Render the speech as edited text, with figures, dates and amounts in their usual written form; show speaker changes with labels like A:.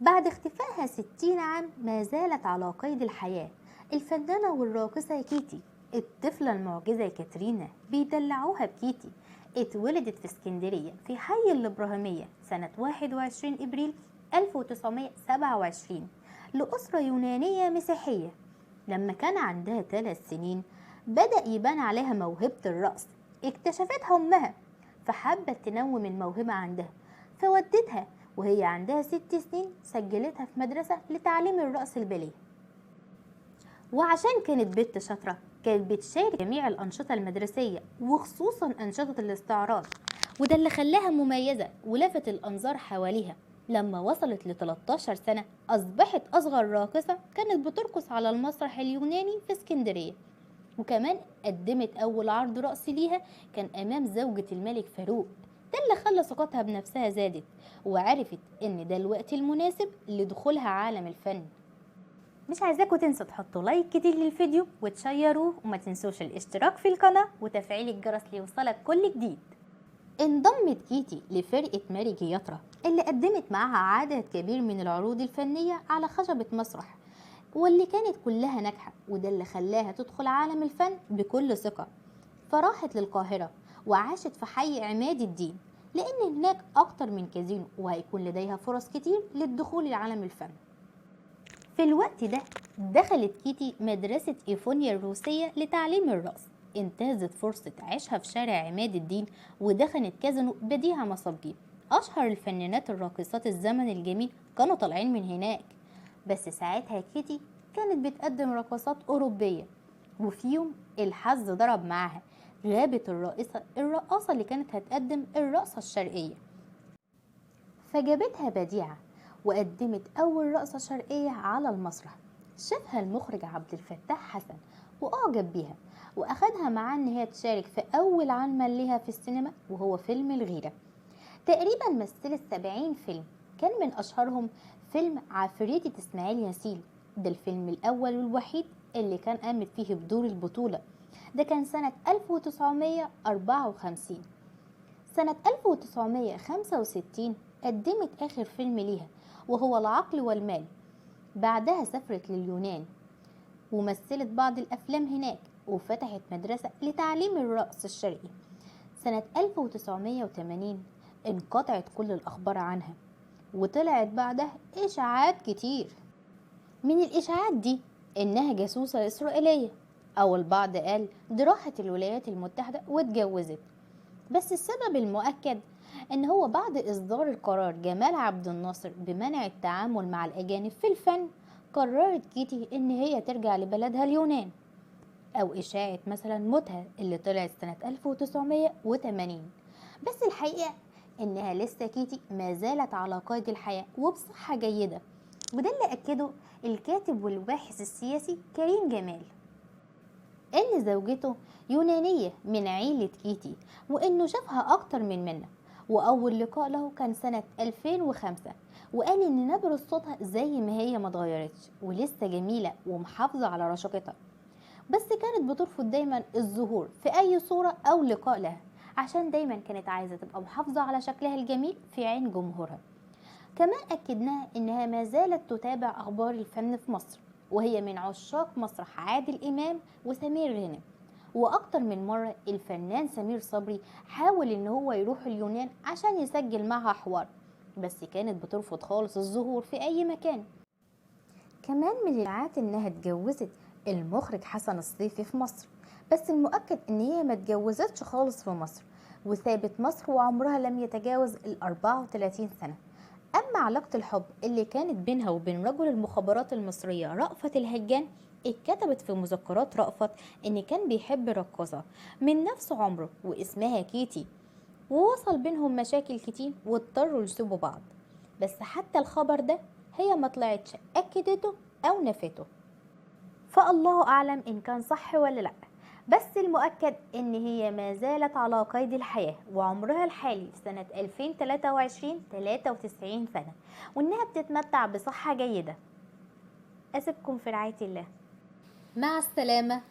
A: بعد اختفائها 60 عام ما زالت على قيد الحياة. الفنانة والراقصة كيتي، الطفلة المعجزة كاترينا بيدلعوها بكيتي، اتولدت في اسكندرية في حي الإبراهيمية سنة 21 إبريل 1927 لأسرة يونانية مسيحية. لما كان عندها 3 سنين بدأ يبان عليها موهبة الرقص، اكتشفتها أمها فحبت تنوم الموهبة عندها فودتها، وهي عندها 6 سنين سجلتها في مدرسة لتعليم الرقص الباليه. وعشان كانت بنت شاطرة كانت بتشارك جميع الأنشطة المدرسية وخصوصا أنشطة الاستعراض، وده اللي خلاها مميزة ولفت الأنظار حواليها. لما وصلت ل 13 سنة أصبحت أصغر راقصة كانت بترقص على المسرح اليوناني في اسكندرية، وكمان قدمت أول عرض رقص ليها كان أمام زوجة الملك فاروق. ده اللي خلى ثقتها بنفسها زادت وعرفت إن ده الوقت المناسب لدخولها عالم الفن. مش عايزاكم تنسوا تحطوا لايك كتير للفيديو وتشيروه، وما تنسوش الاشتراك في القناة وتفعيل الجرس ليوصلك كل جديد. انضمت كيتي لفرقة ماري جياترا اللي قدمت معاها عدد كبير من العروض الفنية على خشبة مسرح، واللي كانت كلها ناجحة، وده اللي خلاها تدخل عالم الفن بكل ثقة. فراحت للقاهرة وعاشت في حي عماد الدين لأن هناك أكتر من كازينو وهيكون لديها فرص كتير للدخول لعالم الفن. في الوقت ده دخلت كيتي مدرسة إيفونيا الروسية لتعليم الرقص، انتهزت فرصة عيشها في شارع عماد الدين ودخلت كازينو بديهة مصابجي. أشهر الفنانات الراقصات الزمن الجميل كانوا طالعين من هناك، بس ساعتها كيتي كانت بتقدم رقصات أوروبية، وفي يوم الحظ ضرب معاها، غابت الرقاصة اللي كانت هتقدم الرقصة الشرقية، فجابتها بديعة وقدمت أول رقصة شرقية على المسرح. شافها المخرج عبد الفتاح حسن وأعجب بيها وأخدها معاه إن هي تشارك في أول عمل ليها في السينما وهو فيلم الغيرة. تقريبا مثلت 70 فيلم، كان من أشهرهم فيلم عفريتة إسماعيل ياسين، ده الفيلم الأول والوحيد اللي كان قامت فيه بدور البطولة. ده كان سنة 1954. سنة 1965 قدمت آخر فيلم ليها وهو العقل والمال. بعدها سافرت لليونان ومثلت بعض الأفلام هناك وفتحت مدرسة لتعليم الرقص الشرقي. سنة 1980 انقطعت كل الأخبار عنها وطلعت بعدها إشاعات كتير. من الإشاعات دي إنها جاسوسة إسرائيلية، أو البعض قال دي راحت الولايات المتحدة واتجوزت. بس السبب المؤكد ان هو بعد اصدار القرار جمال عبد الناصر بمنع التعامل مع الاجانب في الفن، قررت كيتي ان هي ترجع لبلدها اليونان. او اشاعة مثلا موتها اللي طلعت سنة 1980. بس الحقيقة انها لسه كيتي ما زالت على قيد الحياة وبصحة جيدة، وده اللي اكده الكاتب والباحث السياسي كريم جمال، ان زوجته يونانية من عيلة كيتي وانه شافها اكتر من منة. واول لقاء له كان سنة 2005، وقال ان نبرة صوتها زي ما هي ما اتغيرتش ولسه جميلة ومحافظة على رشاقتها، بس كانت بترفض دايما الظهور في اي صورة او لقاء لها عشان دايما كانت عايزة تبقى محافظة على شكلها الجميل في عين جمهورها. كمان أكدناها إنها ما زالت تتابع أخبار الفن في مصر، وهي من عشاق مسرح عادل إمام وسمير غانم. وأكتر من مرة الفنان سمير صبري حاول إن هو يروح اليونان عشان يسجل معها حوار، بس كانت بترفض خالص الظهور في أي مكان. كمان من الإشاعات إنها اتجوزت المخرج حسن الصيفي في مصر، بس المؤكد إن هي ما اتجوزتش خالص في مصر وسابت مصر وعمرها لم يتجاوز 34 سنة. أما علاقة الحب اللي كانت بينها وبين رجل المخابرات المصرية رأفت الهجان، اتكتبت في مذكرات رأفت إن كان بيحب رقاصة من نفس عمره واسمها كيتي، ووصل بينهم مشاكل كتير واضطروا يسيبوا بعض. بس حتى الخبر ده هي ما طلعتش أكدته أو نفته، فالله أعلم إن كان صح ولا لأ. بس المؤكد إن هي ما زالت على قيد الحياة وعمرها الحالي في سنة 2023 93 سنة، وإنها بتتمتع بصحة جيدة. أسيبكم في رعاية الله، مع السلامة.